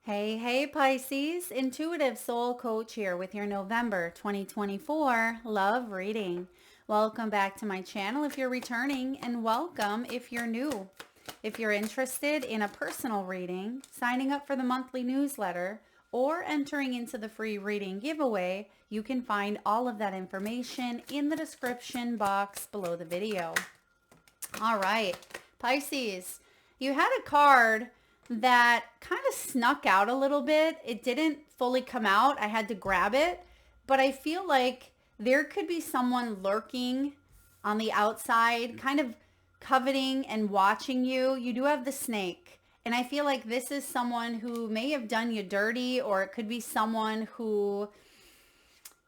Hey, Pisces, intuitive soul coach here with your November 2024 love reading. Welcome back to my channel if you're returning, and welcome if you're new. If you're interested in a personal reading, signing up for the monthly newsletter, or entering into the free reading giveaway, you can find all of that information in the description box below the video. All right, Pisces, you had a card that kind of snuck out a little bit. It didn't fully come out. I had to grab it, but I feel like there could be someone lurking on the outside, kind of coveting and watching you. You do have the snake, and I feel like this is someone who may have done you dirty, or it could be someone who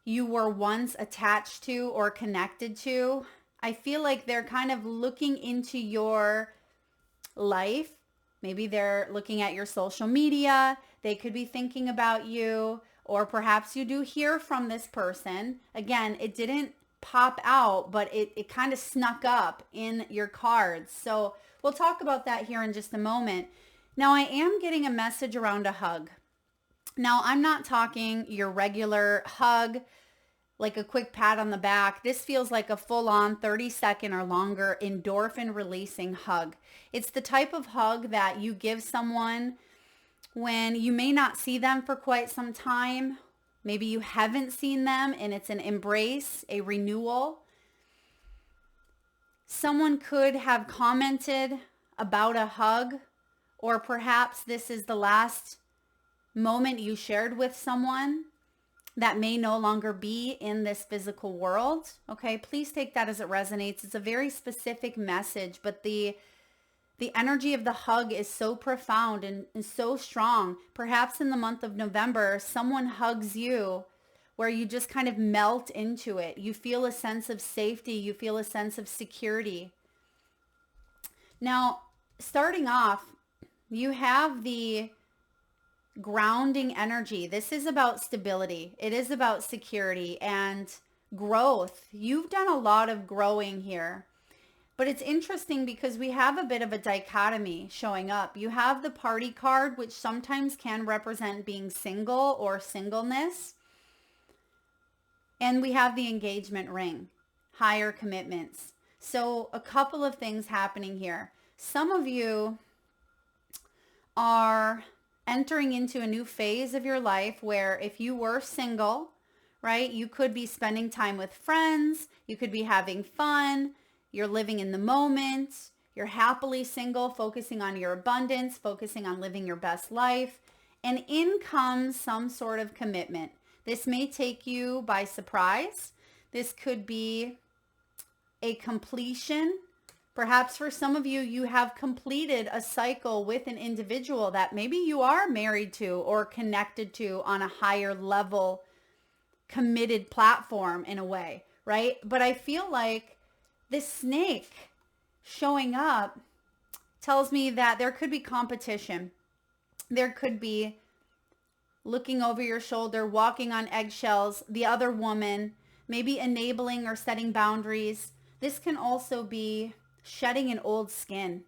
you were once attached to or connected to. I feel like they're kind of looking into your life. Maybe they're looking at your social media. They could be thinking about you, or perhaps you do hear from this person. Again, it didn't pop out, but it kind of snuck up in your cards. So we'll talk about that here in just a moment. Now, I am getting a message around a hug. Now, I'm not talking your regular hug, like a quick pat on the back. This feels like a full-on 30-second or longer endorphin releasing hug. It's the type of hug that you give someone when you may not see them for quite some time. Maybe you haven't seen them and it's an embrace, a renewal. Someone could have commented about a hug, or perhaps this is the last moment you shared with someone that may no longer be in this physical world. Okay, please take that as it resonates. It's a very specific message, but the energy of the hug is so profound and so strong. Perhaps in the month of November, someone hugs you where you just kind of melt into it. You feel a sense of safety. You feel a sense of security. Now, starting off, you have the grounding energy. This is about stability. It is about security and growth. You've done a lot of growing here. But it's interesting because we have a bit of a dichotomy showing up. You have the party card, which sometimes can represent being single or singleness. And we have the engagement ring, higher commitments. So a couple of things happening here. Some of you are entering into a new phase of your life where if you were single, right, you could be spending time with friends, you could be having fun, you're living in the moment, you're happily single, focusing on your abundance, focusing on living your best life, and in comes some sort of commitment. This may take you by surprise. This could be a completion. Perhaps for some of you, you have completed a cycle with an individual that maybe you are married to or connected to on a higher level, committed platform in a way, right? But I feel like this snake showing up tells me that there could be competition. There could be looking over your shoulder, walking on eggshells, the other woman, maybe enabling or setting boundaries. This can also be shedding an old skin.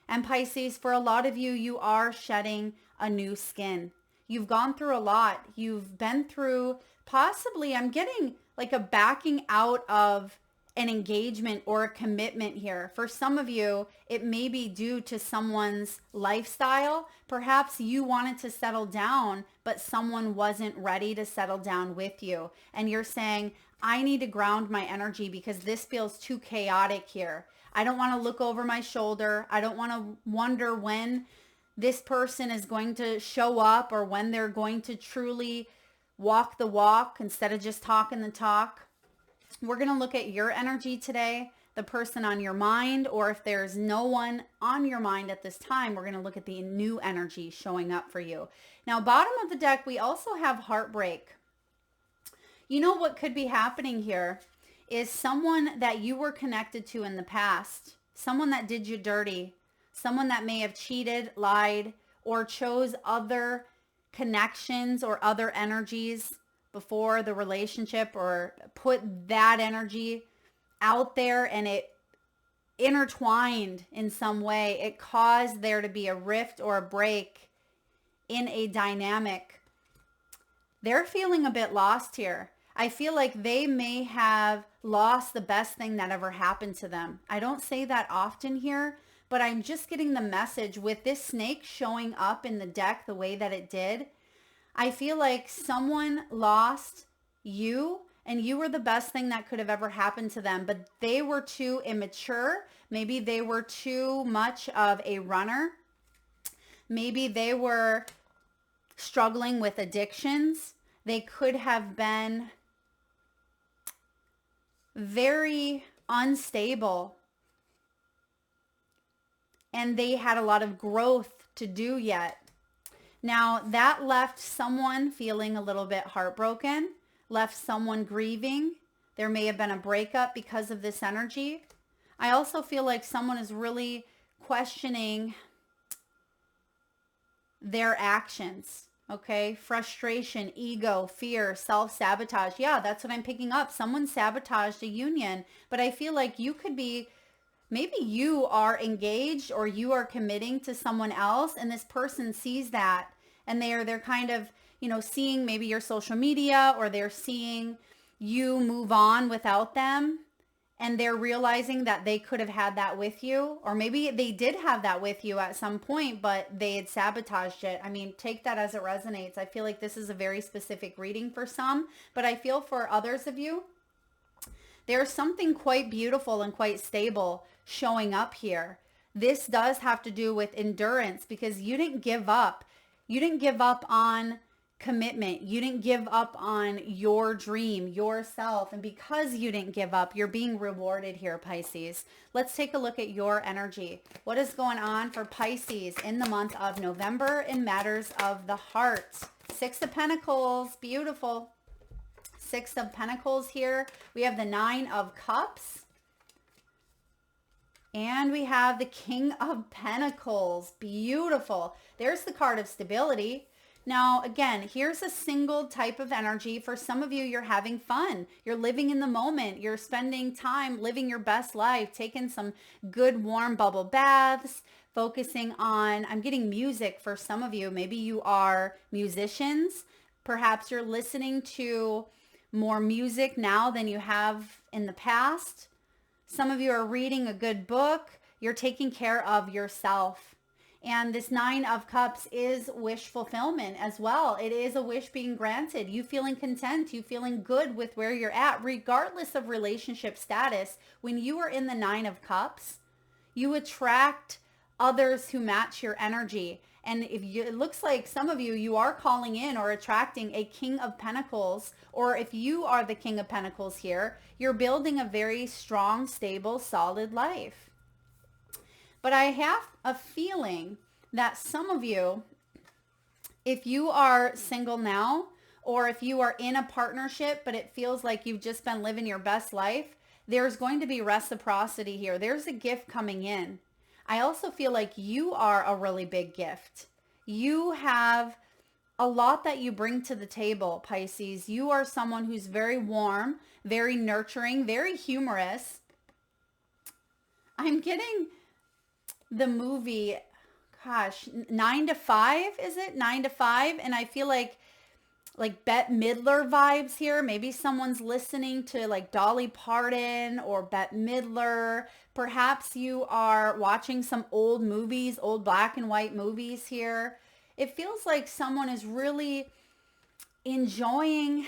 And Pisces, for a lot of you, you are shedding a new skin. You've gone through a lot. You've been through possibly, I'm getting like a backing out of an engagement or a commitment here. For some of you, it may be due to someone's lifestyle. Perhaps you wanted to settle down, but someone wasn't ready to settle down with you. And you're saying, I need to ground my energy because this feels too chaotic here. I don't want to look over my shoulder. I don't want to wonder when this person is going to show up or when they're going to truly walk the walk instead of just talking the talk. We're going to look at your energy today, the person on your mind, or if there's no one on your mind at this time, we're going to look at the new energy showing up for you. Now, bottom of the deck, we also have heartbreak. You know what could be happening here is someone that you were connected to in the past, someone that did you dirty, someone that may have cheated, lied, or chose other connections or other energies before the relationship, or put that energy out there and it intertwined in some way. It caused there to be a rift or a break in a dynamic, they're feeling a bit lost here. I feel like they may have lost the best thing that ever happened to them. I don't say that often here, but I'm just getting the message with this snake showing up in the deck the way that it did. I feel like someone lost you and you were the best thing that could have ever happened to them, but they were too immature. Maybe they were too much of a runner. Maybe they were struggling with addictions. They could have been very unstable, and they had a lot of growth to do yet. Now, that left someone feeling a little bit heartbroken, left someone grieving. There may have been a breakup because of this energy. I also feel like someone is really questioning their actions. Okay, frustration, ego, fear, self-sabotage. Yeah, that's what I'm picking up. Someone sabotaged a union, but I feel like you could be, maybe you are engaged or you are committing to someone else, and this person sees that, and they're kind of, seeing maybe your social media, or they're seeing you move on without them, and they're realizing that they could have had that with you, or maybe they did have that with you at some point, but they had sabotaged it. I mean, take that as it resonates. I feel like this is a very specific reading for some, but I feel for others of you, there's something quite beautiful and quite stable showing up here. This does have to do with endurance, because you didn't give up. You didn't give up on commitment. You didn't give up on your dream, yourself. And because you didn't give up, you're being rewarded here, Pisces. Let's take a look at your energy. What is going on for Pisces in the month of November in matters of the heart? Six of Pentacles. Beautiful. Six of Pentacles here. We have the Nine of Cups. And we have the King of Pentacles. Beautiful. There's the card of stability. Now, again, here's a single type of energy. For some of you, you're having fun. You're living in the moment. You're spending time living your best life, taking some good warm bubble baths, focusing on, I'm getting music for some of you. Maybe you are musicians. Perhaps you're listening to more music now than you have in the past. Some of you are reading a good book. You're taking care of yourself. And this Nine of Cups is wish fulfillment as well. It is a wish being granted. You feeling content, you feeling good with where you're at, regardless of relationship status. When you are in the Nine of Cups, you attract others who match your energy. And it looks like some of you, you are calling in or attracting a King of Pentacles, or if you are the King of Pentacles here, you're building a very strong, stable, solid life. But I have a feeling that some of you, if you are single now, or if you are in a partnership, but it feels like you've just been living your best life, there's going to be reciprocity here. There's a gift coming in. I also feel like you are a really big gift. You have a lot that you bring to the table, Pisces. You are someone who's very warm, very nurturing, very humorous. I'm getting the movie, 9 to 5, is it? 9 to 5. And I feel like Bette Midler vibes here. Maybe someone's listening to like Dolly Parton or Bette Midler. Perhaps you are watching some old movies, old black and white movies here. It feels like someone is really enjoying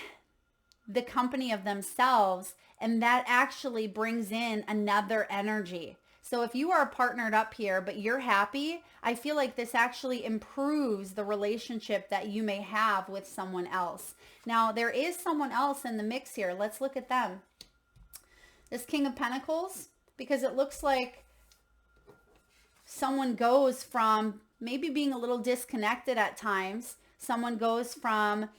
the company of themselves, and that actually brings in another energy. So if you are partnered up here, but you're happy, I feel like this actually improves the relationship that you may have with someone else. Now, there is someone else in the mix here. Let's look at them. This King of Pentacles, because it looks like someone goes from maybe being a little disconnected at times. Someone goes from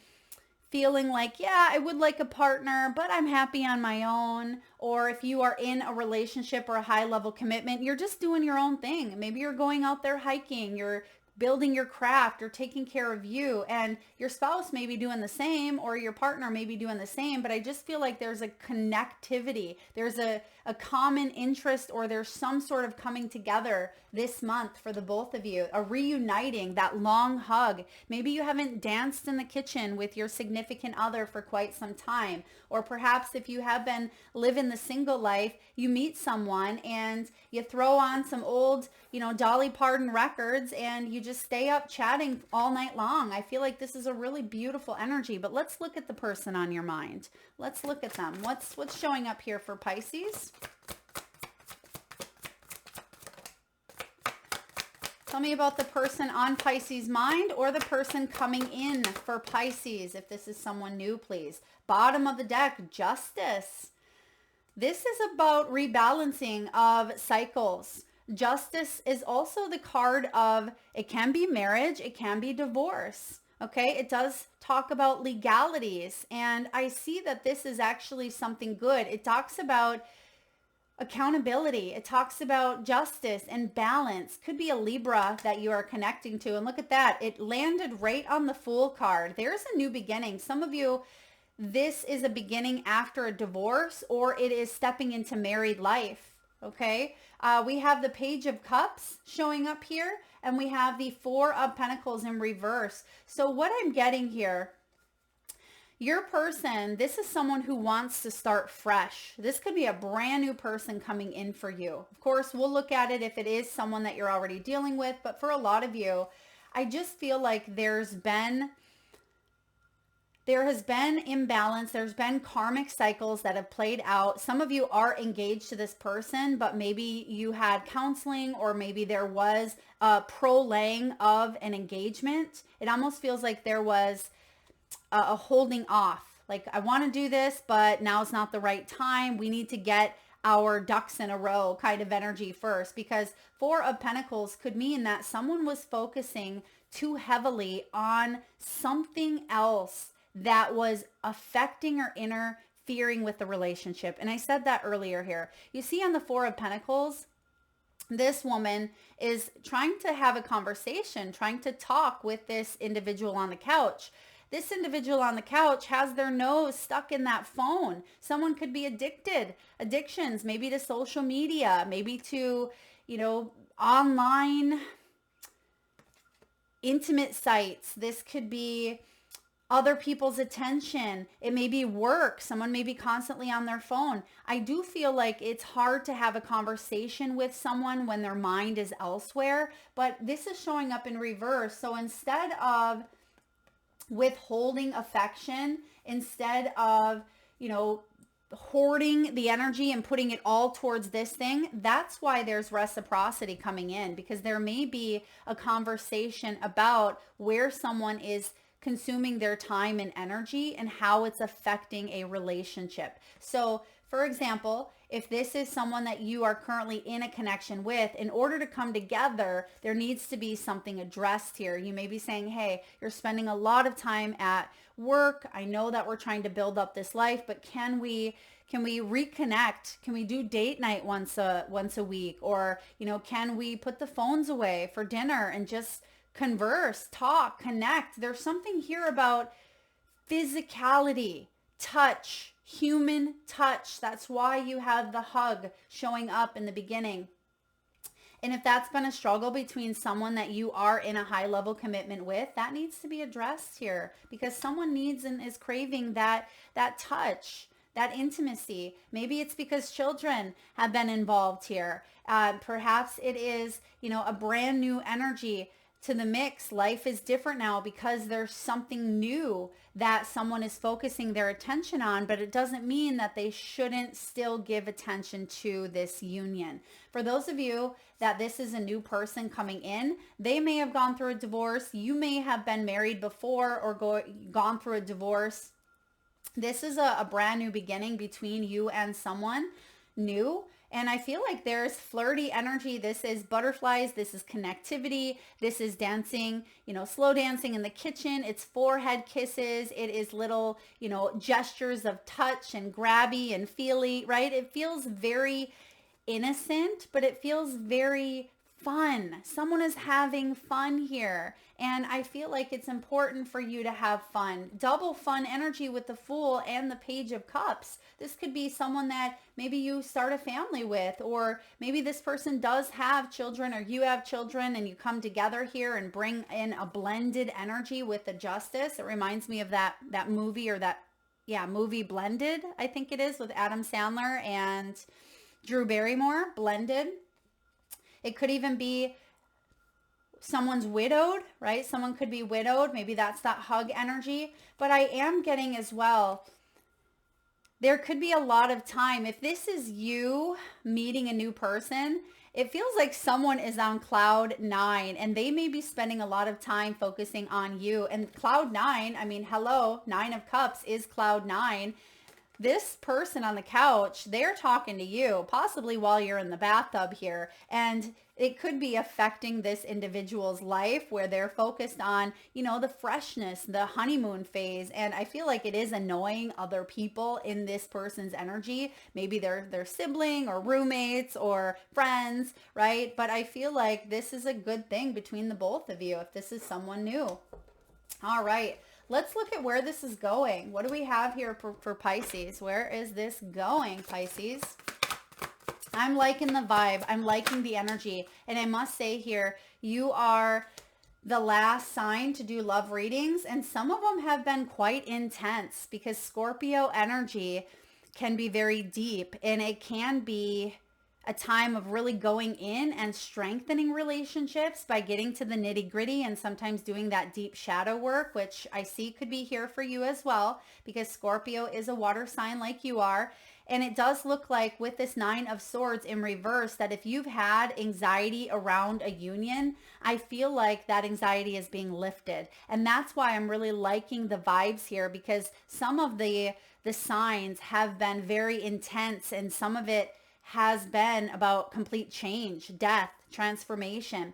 feeling like, yeah, I would like a partner, but I'm happy on my own. Or if you are in a relationship or a high level commitment, you're just doing your own thing. Maybe you're going out there hiking, you're building your craft or taking care of you, and your spouse may be doing the same, or your partner may be doing the same. But I just feel like there's a connectivity, there's a common interest, or there's some sort of coming together this month for the both of you, a reuniting, that long hug. Maybe you haven't danced in the kitchen with your significant other for quite some time, or perhaps if you have been living the single life, you meet someone and you throw on some old, Dolly Parton records, and you just stay up chatting all night long. I feel like this is a really beautiful energy. But let's look at the person on your mind. Let's look at them. What's showing up here for Pisces? Tell me about the person on Pisces' mind, or the person coming in for Pisces. If this is someone new, please. Bottom of the deck, Justice. This is about rebalancing of cycles. Justice is also the card of, it can be marriage, it can be divorce. Okay, it does talk about legalities. And I see that this is actually something good. It talks about accountability. It talks about justice and balance. Could be a Libra that you are connecting to. And look at that. It landed right on the Fool card. There's a new beginning. Some of you, this is a beginning after a divorce, or it is stepping into married life. Okay. We have the Page of Cups showing up here, and we have the Four of Pentacles in reverse. So what I'm getting here, your person, this is someone who wants to start fresh. This could be a brand new person coming in for you. Of course, we'll look at it if it is someone that you're already dealing with. But for a lot of you, I just feel like there has been imbalance. There's been karmic cycles that have played out. Some of you are engaged to this person, but maybe you had counseling, or maybe there was a prolonging of an engagement. It almost feels like there was a holding off. Like, I want to do this, but now's not the right time. We need to get our ducks in a row kind of energy first, because Four of Pentacles could mean that someone was focusing too heavily on something else that was affecting or interfering with the relationship. And I said that earlier here. You see on the Four of Pentacles, this woman is trying to have a conversation, trying to talk with this individual on the couch. This individual on the couch has their nose stuck in that phone. Someone could be addictions, maybe to social media, maybe to, online intimate sites. This could be other people's attention. It may be work. Someone may be constantly on their phone. I do feel like it's hard to have a conversation with someone when their mind is elsewhere, but this is showing up in reverse. So instead of withholding affection, instead of, hoarding the energy and putting it all towards this thing, that's why there's reciprocity coming in, because there may be a conversation about where someone is consuming their time and energy and how it's affecting a relationship. So, for example, if this is someone that you are currently in a connection with, in order to come together, there needs to be something addressed here. You may be saying, hey, you're spending a lot of time at work. I know that we're trying to build up this life, but can we reconnect? Can we do date night once a week? Or, can we put the phones away for dinner and just converse, talk, connect? There's something here about physicality, touch, human touch. That's why you have the hug showing up in the beginning. And if that's been a struggle between someone that you are in a high level commitment with, that needs to be addressed here, because someone needs and is craving that touch, that intimacy. Maybe it's because children have been involved here. Perhaps it is, a brand new energy to the mix. Life is different now because there's something new that someone is focusing their attention on, but it doesn't mean that they shouldn't still give attention to this union. For those of you that this is a new person coming in, they may have gone through a divorce. You may have been married before or gone through a divorce. This is a brand new beginning between you and someone new. And I feel like there's flirty energy. This is butterflies. This is connectivity. This is dancing, slow dancing in the kitchen. It's forehead kisses. It is little, gestures of touch and grabby and feely, right? It feels very innocent, but it feels very fun. Someone is having fun here. And I feel like it's important for you to have fun. Double fun energy with the Fool and the Page of Cups. This could be someone that maybe you start a family with, or maybe this person does have children, or you have children, and you come together here and bring in a blended energy with the Justice. It reminds me of that movie, or movie Blended, I think it is, with Adam Sandler and Drew Barrymore, Blended. It could even be someone's widowed, right? Someone could be widowed. Maybe that's that hug energy. But I am getting as well, there could be a lot of time. If this is you meeting a new person, it feels like someone is on cloud 9, and they may be spending a lot of time focusing on you. And cloud 9, I mean, hello, 9 of Cups is cloud 9. This person on the couch, they're talking to you, possibly while you're in the bathtub here. And it could be affecting this individual's life, where they're focused on, the freshness, the honeymoon phase. And I feel like it is annoying other people in this person's energy. Maybe their sibling or roommates or friends, right? But I feel like this is a good thing between the both of you if this is someone new. All right. Let's look at where this is going. What do we have here for Pisces? Where is this going, Pisces? I'm liking the vibe. I'm liking the energy. And I must say here, you are the last sign to do love readings. And some of them have been quite intense, because Scorpio energy can be very deep, and it can be a time of really going in and strengthening relationships by getting to the nitty gritty, and sometimes doing that deep shadow work, which I see could be here for you as well, because Scorpio is a water sign like you are. And it does look like with this 9 of Swords in reverse that if you've had anxiety around a union, I feel like that anxiety is being lifted. And that's why I'm really liking the vibes here, because some of the signs have been very intense, and some of it has been about complete change, death, transformation.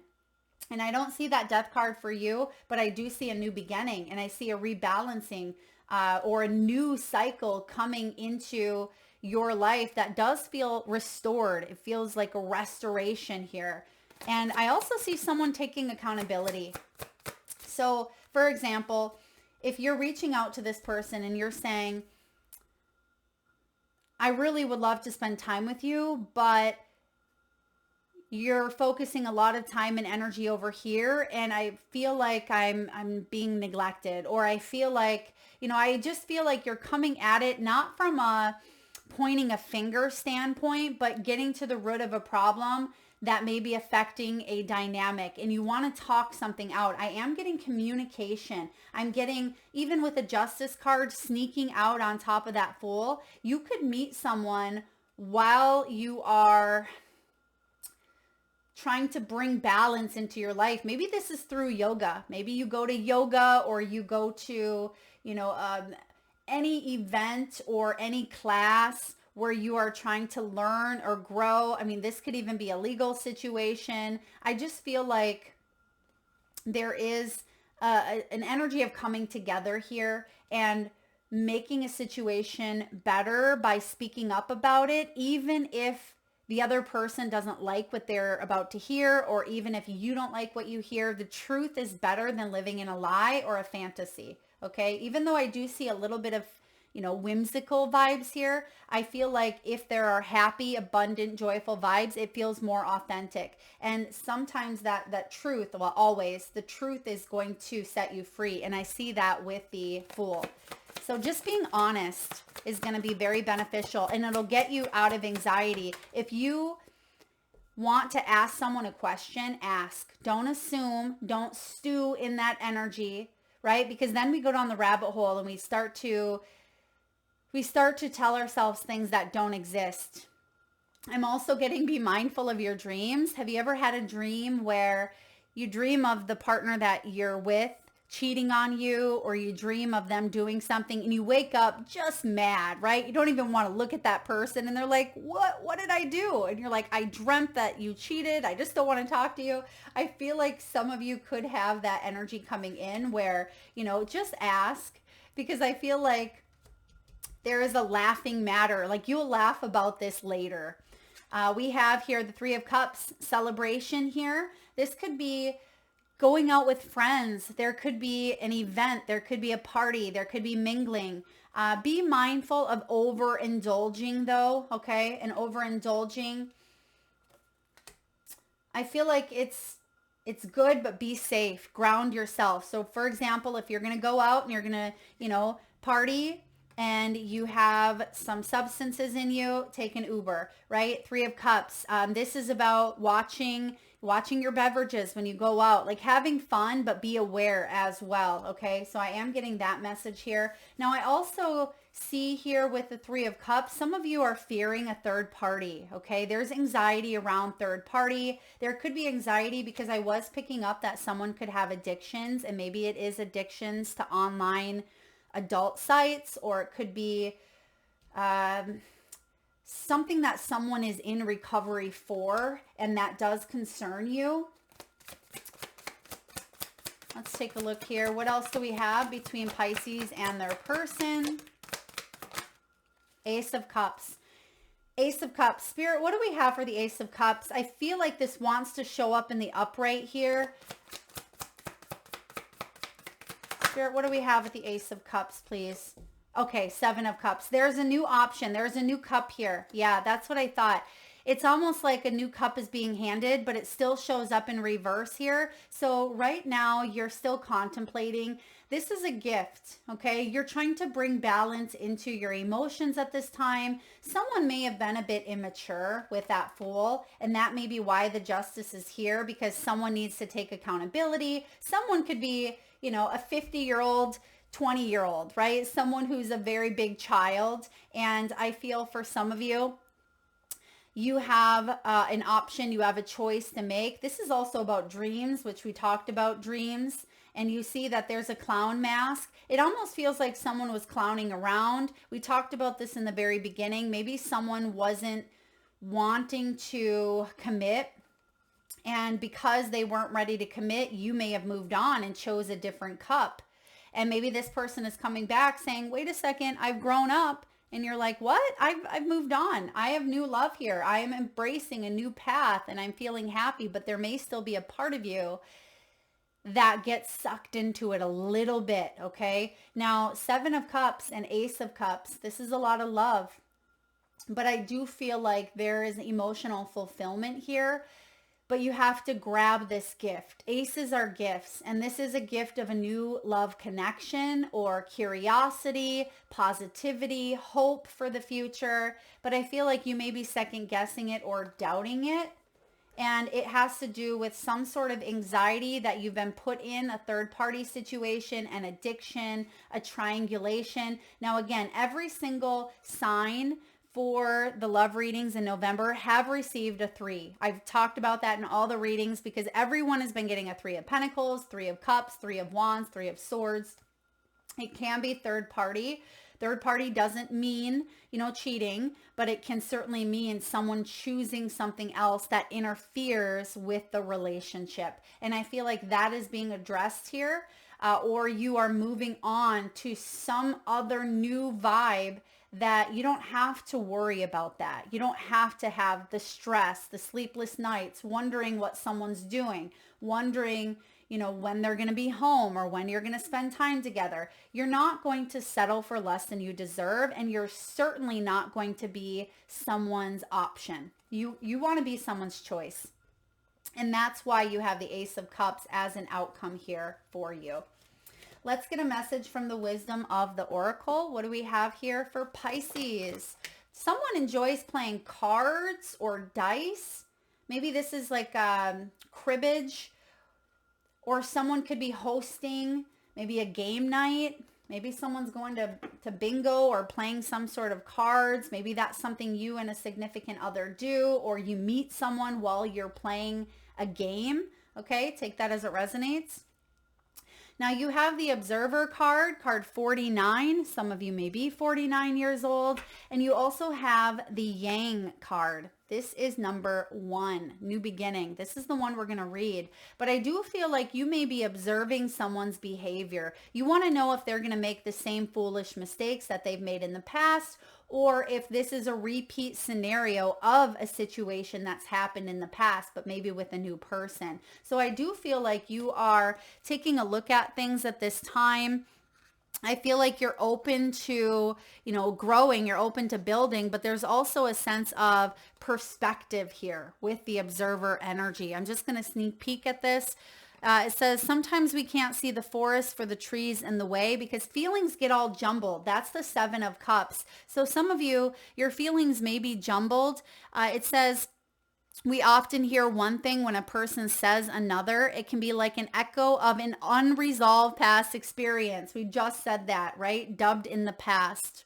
And I don't see that death card for you, but I do see a new beginning, and I see a rebalancing or a new cycle coming into your life that does feel restored. It feels like a restoration here. And I also see someone taking accountability. So, for example, if you're reaching out to this person and you're saying, I really would love to spend time with you, but you're focusing a lot of time and energy over here, and I feel like I'm being neglected, or I feel like, I just feel like you're coming at it not from a pointing a finger standpoint, but getting to the root of a problem that may be affecting a dynamic, and you want to talk something out. I am getting communication. I'm getting, even with a Justice card sneaking out on top of that Fool, you could meet someone while you are trying to bring balance into your life. Maybe this is through yoga. Maybe you go to yoga, or you go to, any event or any class where you are trying to learn or grow. I mean, this could even be a legal situation. I just feel like there is an energy of coming together here and making a situation better by speaking up about it, even if the other person doesn't like what they're about to hear, or even if you don't like what you hear. The truth is better than living in a lie or a fantasy. Okay. Even though I do see a little bit of, whimsical vibes here, I feel like if there are happy, abundant, joyful vibes, it feels more authentic. And sometimes that truth, well, always, the truth is going to set you free. And I see that with the Fool. So just being honest is going to be very beneficial, and it'll get you out of anxiety. If you want to ask someone a question, ask. Don't assume. Don't stew in that energy, right? Because then we go down the rabbit hole and we start to tell ourselves things that don't exist. I'm also getting, be mindful of your dreams. Have you ever had a dream where you dream of the partner that you're with cheating on you, or you dream of them doing something and you wake up just mad, right? You don't even want to look at that person, and they're like, what did I do? And you're like, I dreamt that you cheated. I just don't want to talk to you. I feel like some of you could have that energy coming in where, just ask, because I feel like there is a laughing matter. Like, you'll laugh about this later. We have here the Three of Cups celebration here. This could be going out with friends. There could be an event. There could be a party. There could be mingling. Be mindful of overindulging though, okay? And overindulging, I feel like it's good, but be safe. Ground yourself. So for example, if you're going to go out and you're going to, party and you have some substances in you, take an Uber, right? Three of Cups. This is about watching your beverages when you go out, like having fun, but be aware as well. Okay. So I am getting that message here. Now I also see here with the Three of Cups, some of you are fearing a third party. Okay. There's anxiety around third party. There could be anxiety because I was picking up that someone could have addictions, and maybe it is addictions to online adult sites, or it could be, something that someone is in recovery for, and that does concern you. Let's take a look here. What else do we have between Pisces and their person? Ace of Cups. Ace of Cups. Spirit, what do we have for the Ace of Cups? I feel like this wants to show up in the upright here. Spirit, what do we have with the Ace of Cups, please? Okay, Seven of Cups. There's a new option. There's a new cup here. Yeah, that's what I thought. It's almost like a new cup is being handed, but it still shows up in reverse here. So right now you're still contemplating. This is a gift, okay? You're trying to bring balance into your emotions at this time. Someone may have been a bit immature with that Fool, and that may be why the Justice is here, because someone needs to take accountability. Someone could be, a 50-year-old, 20-year-old, right? Someone who's a very big child. And I feel for some of you, you have an option, you have a choice to make. This is also about dreams, which we talked about dreams. And you see that there's a clown mask. It almost feels like someone was clowning around. We talked about this in the very beginning. Maybe someone wasn't wanting to commit, and because they weren't ready to commit, you may have moved on and chose a different cup. And maybe this person is coming back saying, wait a second, I've grown up. And you're like, what? I've moved on. I have new love here. I am embracing a new path and I'm feeling happy, but there may still be a part of you that gets sucked into it a little bit. Okay. Now, Seven of Cups and Ace of Cups, this is a lot of love, but I do feel like there is emotional fulfillment here. But you have to grab this gift. Aces are gifts, and this is a gift of a new love connection or curiosity, positivity, hope for the future. But I feel like you may be second guessing it or doubting it. And it has to do with some sort of anxiety that you've been put in, a third party situation, an addiction, a triangulation. Now, again, every single sign for the love readings in November have received a 3. I've talked about that in all the readings because everyone has been getting a 3 of Pentacles, 3 of Cups, 3 of Wands, 3 of Swords. It can be third party. Third party doesn't mean, cheating, but it can certainly mean someone choosing something else that interferes with the relationship. And I feel like that is being addressed here, or you are moving on to some other new vibe that you don't have to worry about that. You don't have to have the stress, the sleepless nights, wondering what someone's doing, wondering, when they're going to be home or when you're going to spend time together. You're not going to settle for less than you deserve, and you're certainly not going to be someone's option. You want to be someone's choice. And that's why you have the Ace of Cups as an outcome here for you. Let's get a message from the wisdom of the Oracle. What do we have here for Pisces? Someone enjoys playing cards or dice. Maybe this is like cribbage, or someone could be hosting maybe a game night. Maybe someone's going to bingo or playing some sort of cards. Maybe that's something you and a significant other do, or you meet someone while you're playing a game. Okay, take that as it resonates. Now you have the Observer card, card 49. Some of you may be 49 years old. And you also have the Yang card. This is number 1, new beginning. This is the one we're going to read. But I do feel like you may be observing someone's behavior. You want to know if they're going to make the same foolish mistakes that they've made in the past, or if this is a repeat scenario of a situation that's happened in the past, but maybe with a new person. So I do feel like you are taking a look at things at this time. I feel like you're open to, growing, you're open to building, but there's also a sense of perspective here with the observer energy. I'm just going to sneak peek at this. It says, sometimes we can't see the forest for the trees in the way because feelings get all jumbled. That's the 7 of Cups. So some of you, your feelings may be jumbled. It says, we often hear one thing when a person says another. It can be like an echo of an unresolved past experience. We just said that, right? Dubbed in the past.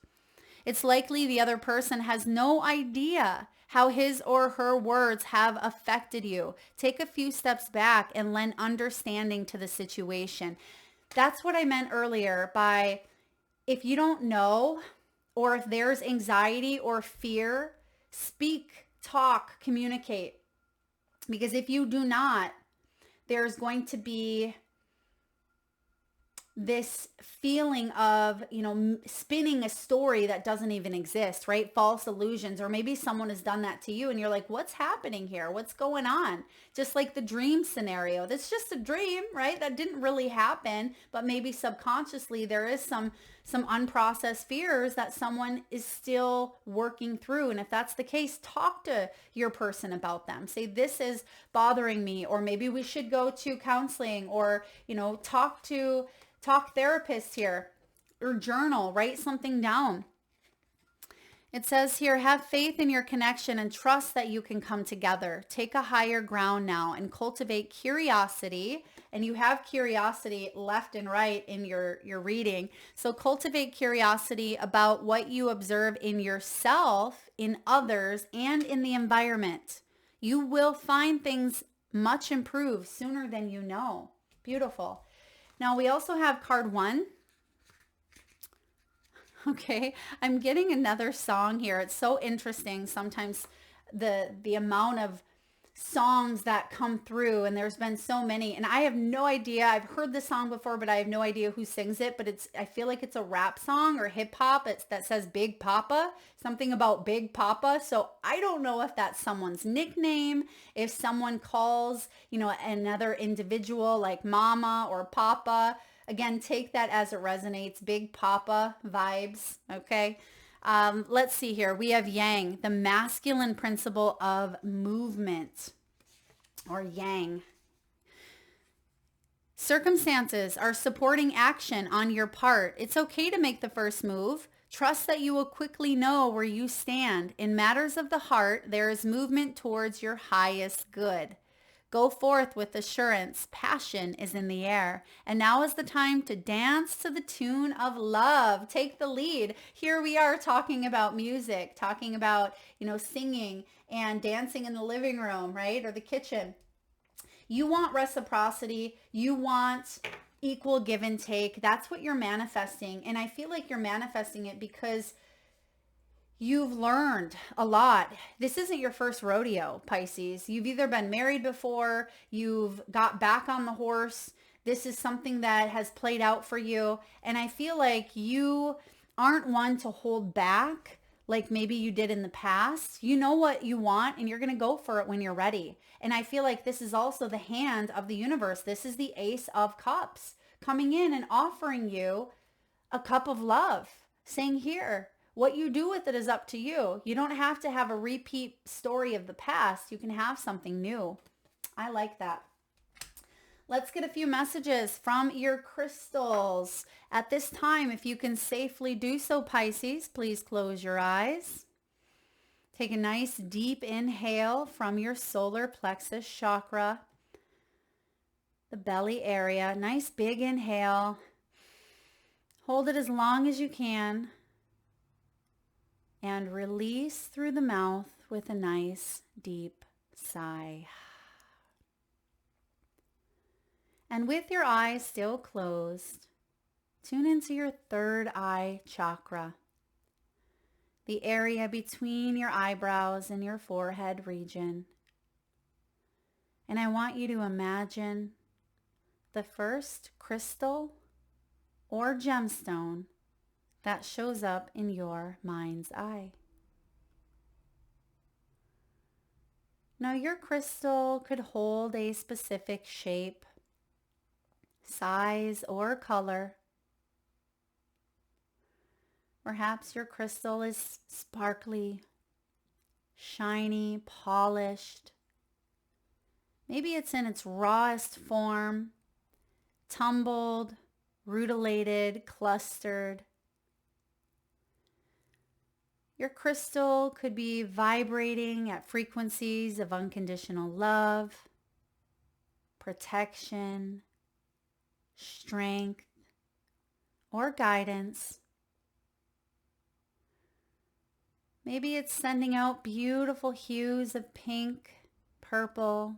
It's likely the other person has no idea how his or her words have affected you. Take a few steps back and lend understanding to the situation. That's what I meant earlier by, if you don't know, or if there's anxiety or fear, speak, talk, communicate. Because if you do not, there's going to be this feeling of, spinning a story that doesn't even exist, right? False illusions, or maybe someone has done that to you and you're like, what's happening here? What's going on? Just like the dream scenario. That's just a dream, right? That didn't really happen, but maybe subconsciously there is some unprocessed fears that someone is still working through. And if that's the case, talk to your person about them. Say, this is bothering me, or maybe we should go to counseling, or, talk therapist here, or journal, write something down. It says here, have faith in your connection and trust that you can come together. Take a higher ground now and cultivate curiosity. And you have curiosity left and right in your reading. So cultivate curiosity about what you observe in yourself, in others, and in the environment. You will find things much improved sooner than you know. Beautiful. Now we also have card 1. Okay, I'm getting another song here. It's so interesting. Sometimes the amount of songs that come through, and there's been so many, and I have no idea. I've heard the song before, but I have no idea who sings it. But I feel like it's a rap song or hip hop. That says Big Papa, something about Big Papa. So I don't know if that's someone's nickname, if someone calls, another individual like Mama or Papa. Again, take that as it resonates. Big Papa vibes. Okay. Let's see here. We have Yang, the masculine principle of movement, or Yang. Circumstances are supporting action on your part. It's okay to make the first move. Trust that you will quickly know where you stand. In matters of the heart, there is movement towards your highest good. Go forth with assurance. Passion is in the air. And now is the time to dance to the tune of love. Take the lead. Here we are talking about music, talking about, singing and dancing in the living room, right? Or the kitchen. You want reciprocity. You want equal give and take. That's what you're manifesting. And I feel like you're manifesting it because you've learned a lot. This isn't your first rodeo, Pisces. You've either been married before, you've got back on the horse. This is something that has played out for you. And I feel like you aren't one to hold back like maybe you did in the past. You know what you want and you're going to go for it when you're ready. And I feel like this is also the hand of the universe. This is the Ace of Cups coming in and offering you a cup of love, saying, here, what you do with it is up to you. You don't have to have a repeat story of the past. You can have something new. I like that. Let's get a few messages from your crystals. At this time, if you can safely do so, Pisces, please close your eyes. Take a nice deep inhale from your solar plexus chakra, the belly area. Nice big inhale. Hold it as long as you can. And release through the mouth with a nice deep sigh. And with your eyes still closed, tune into your third eye chakra, the area between your eyebrows and your forehead region. And I want you to imagine the first crystal or gemstone that shows up in your mind's eye. Now, your crystal could hold a specific shape, size, or color. Perhaps your crystal is sparkly, shiny, polished. Maybe it's in its rawest form, tumbled, rutilated, clustered. Your crystal could be vibrating at frequencies of unconditional love, protection, strength, or guidance. Maybe it's sending out beautiful hues of pink, purple,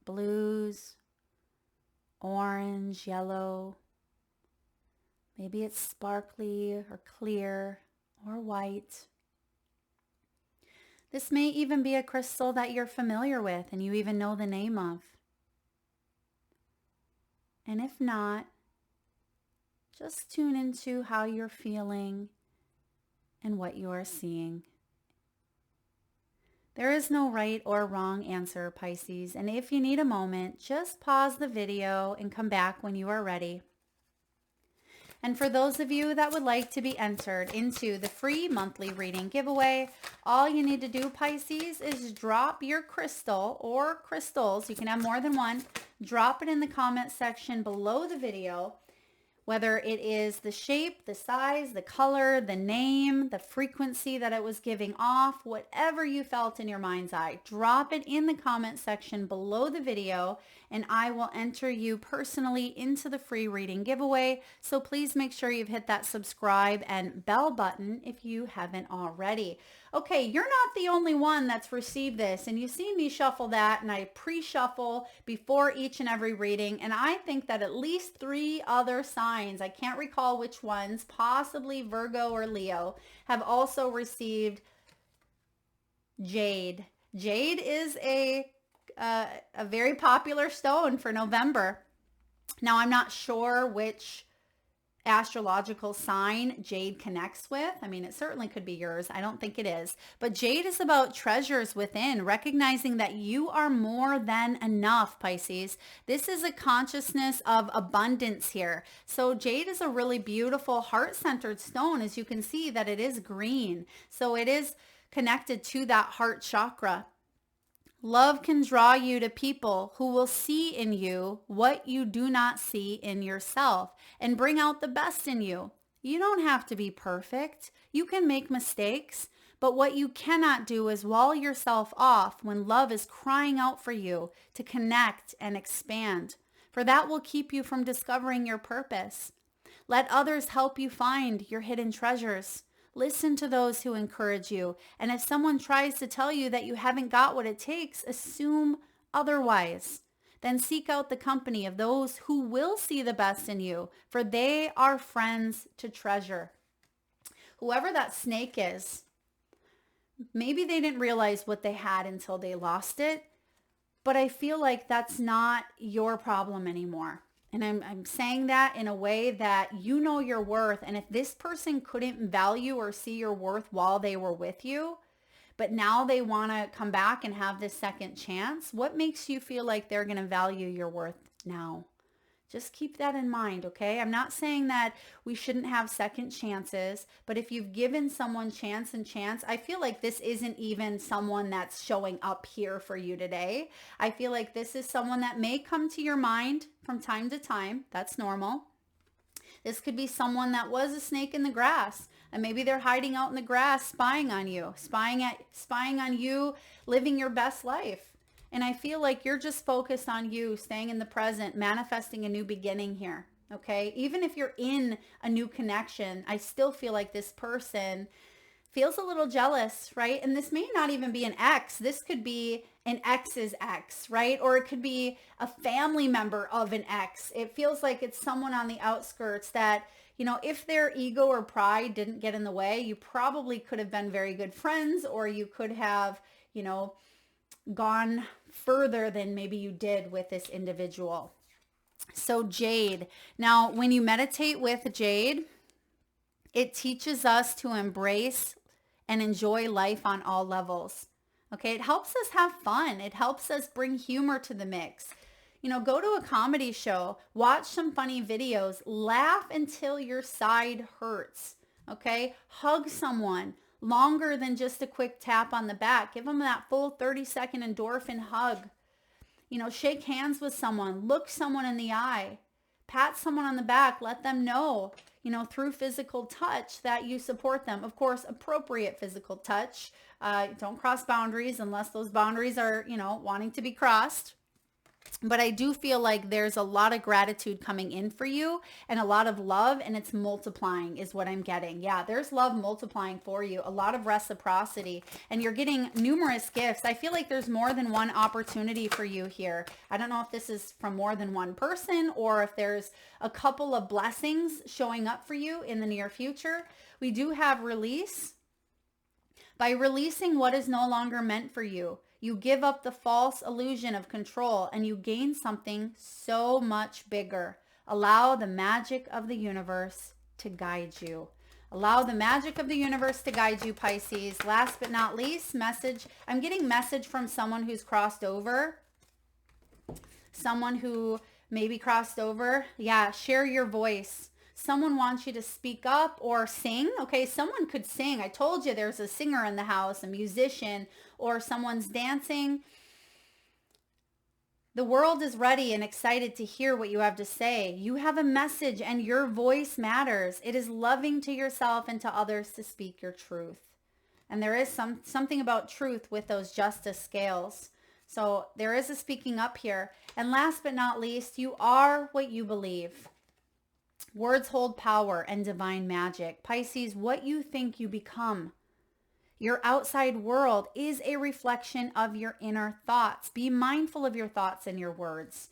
blues, orange, yellow. Maybe it's sparkly or clear or white. This may even be a crystal that you're familiar with and you even know the name of. And if not, just tune into how you're feeling and what you are seeing. There is no right or wrong answer, Pisces, and if you need a moment, just pause the video and come back when you are ready. And for those of you that would like to be entered into the free monthly reading giveaway, all you need to do, Pisces, is drop your crystal or crystals, you can have more than one, drop it in the comment section below the video, whether it is the shape, the size, the color, the name, the frequency that it was giving off, whatever you felt in your mind's eye, drop it in the comment section below the video and I will enter you personally into the free reading giveaway. So please make sure you've hit that subscribe and bell button if you haven't already. Okay, you're not the only one that's received this, and you've seen me shuffle that, and I pre-shuffle before each and every reading, and I think that at least 3 other signs, I can't recall which ones, possibly Virgo or Leo, have also received jade. Jade is a very popular stone for November. Now, I'm not sure which astrological sign jade connects with. I mean, it certainly could be yours. I don't think it is. But jade is about treasures within, recognizing that you are more than enough, Pisces. This is a consciousness of abundance here. So jade is a really beautiful heart-centered stone, as you can see that it is green. So it is connected to that heart chakra. Love can draw you to people who will see in you what you do not see in yourself and bring out the best in you. You don't have to be perfect. You can make mistakes, but what you cannot do is wall yourself off when love is crying out for you to connect and expand, for that will keep you from discovering your purpose. Let others help you find your hidden treasures. Listen to those who encourage you. And if someone tries to tell you that you haven't got what it takes, assume otherwise. Then seek out the company of those who will see the best in you, for they are friends to treasure. Whoever that snake is, maybe they didn't realize what they had until they lost it, but I feel like that's not your problem anymore. And I'm saying that in a way that you know your worth. And if this person couldn't value or see your worth while they were with you, but now they want to come back and have this second chance, what makes you feel like they're going to value your worth now? Just keep that in mind, okay? I'm not saying that we shouldn't have second chances, but if you've given someone chance and chance, I feel like this isn't even someone that's showing up here for you today. I feel like this is someone that may come to your mind from time to time. That's normal. This could be someone that was a snake in the grass, and maybe they're hiding out in the grass, spying on you, spying on you living your best life. And I feel like you're just focused on you, staying in the present, manifesting a new beginning here, okay? Even if you're in a new connection, I still feel like this person feels a little jealous, right? And this may not even be an ex. This could be an ex's ex, right? Or it could be a family member of an ex. It feels like it's someone on the outskirts that, you know, if their ego or pride didn't get in the way, you probably could have been very good friends, or you could have, you know, gone further than maybe you did with this individual. So jade. Now, when you meditate with jade, It teaches us to embrace and enjoy life on all levels. Okay, it helps us have fun. It helps us bring humor to the mix. Go to a comedy show, watch some funny videos, laugh until your side hurts. Okay, hug someone longer than just a quick tap on the back. Give them that full 30-second endorphin hug. Shake hands with someone, look someone in the eye, pat someone on the back, let them know, through physical touch that you support them. Of course, appropriate physical touch. Don't cross boundaries unless those boundaries are, wanting to be crossed. But I do feel like there's a lot of gratitude coming in for you and a lot of love, and it's multiplying is what I'm getting. Yeah, there's love multiplying for you, a lot of reciprocity, and you're getting numerous gifts. I feel like there's more than one opportunity for you here. I don't know if this is from more than one person or if there's a couple of blessings showing up for you in the near future. We do have release. By releasing what is no longer meant for you, you give up the false illusion of control and you gain something so much bigger. Allow the magic of the universe to guide you. Allow the magic of the universe to guide you, Pisces. Last but not least, message. I'm getting message from someone who's crossed over. Someone who maybe crossed over. Yeah, share your voice. Someone wants you to speak up or sing. Okay, someone could sing. I told you there's a singer in the house, a musician, or someone's dancing. The world is ready and excited to hear what you have to say. You have a message and your voice matters. It is loving to yourself and to others to speak your truth. And there is something about truth with those justice scales. So there is a speaking up here. And last but not least, you are what you believe. Words hold power and divine magic. Pisces, what you think you become. Your outside world is a reflection of your inner thoughts. Be mindful of your thoughts and your words.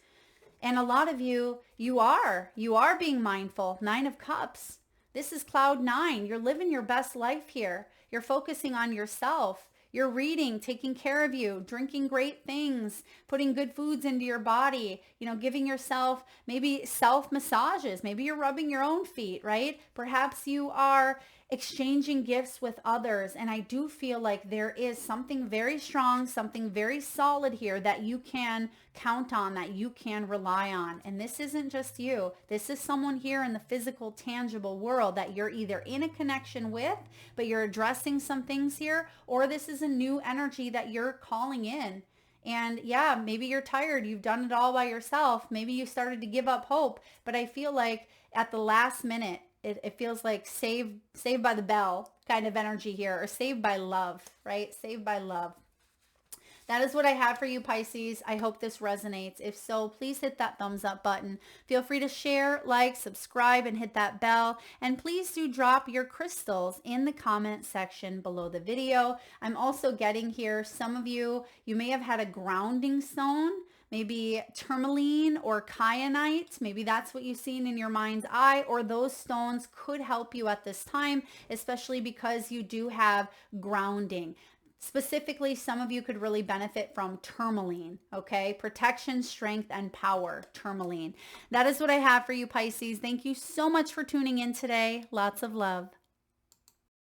And a lot of you are being mindful. 9 of Cups. This is cloud 9. You're living your best life here. You're focusing on yourself. You're reading, taking care of you, drinking great things, putting good foods into your body, giving yourself maybe self massages. Maybe you're rubbing your own feet, right? Perhaps you are exchanging gifts with others. And I do feel like there is something very strong, something very solid here that you can count on, that you can rely on. And this isn't just you. This is someone here in the physical, tangible world that you're either in a connection with, but you're addressing some things here, or this is a new energy that you're calling in. And yeah, maybe you're tired. You've done it all by yourself. Maybe you started to give up hope, but I feel like at the last minute, it feels like saved by the bell kind of energy here, or saved by love, right? Saved by love. That is what I have for you, Pisces. I hope this resonates. If so, please hit that thumbs up button. Feel free to share, like, subscribe, and hit that bell. And please do drop your crystals in the comment section below the video. I'm also getting here, some of you may have had a grounding stone, maybe tourmaline or kyanite. Maybe that's what you've seen in your mind's eye, or those stones could help you at this time, especially because you do have grounding. Specifically, some of you could really benefit from tourmaline, okay? Protection, strength, and power, tourmaline. That is what I have for you, Pisces. Thank you so much for tuning in today. Lots of love.